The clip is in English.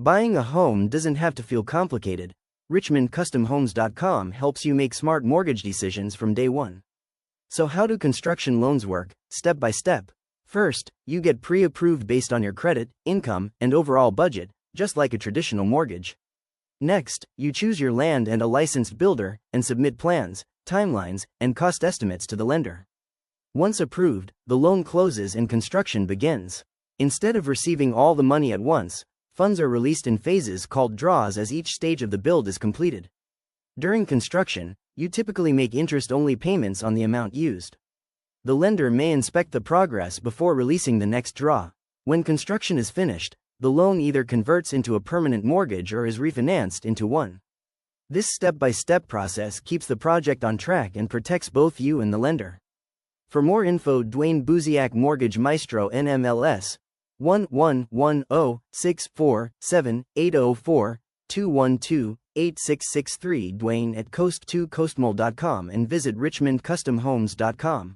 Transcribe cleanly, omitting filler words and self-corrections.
Buying a home doesn't have to feel complicated. RichmondCustomHomes.com helps you make smart mortgage decisions from day one. So how do construction loans work, step by step? First, you get pre-approved based on your credit, income, and overall budget, just like a traditional mortgage. Next, you choose your land and a licensed builder, and submit plans, timelines, and cost estimates to the lender. Once approved, the loan closes and construction begins. Instead of receiving all the money at once, funds are released in phases called draws as each stage of the build is completed. During construction, you typically make interest-only payments on the amount used. The lender may inspect the progress before releasing the next draw. When construction is finished, the loan either converts into a permanent mortgage or is refinanced into one. This step-by-step process keeps the project on track and protects both you and the lender. For more info, Dwayne Buziak, Mortgage Maestro, NMLS 1110647804-212-8663. Dwayne at coast2coastmall.com and visit richmondcustomhomes.com.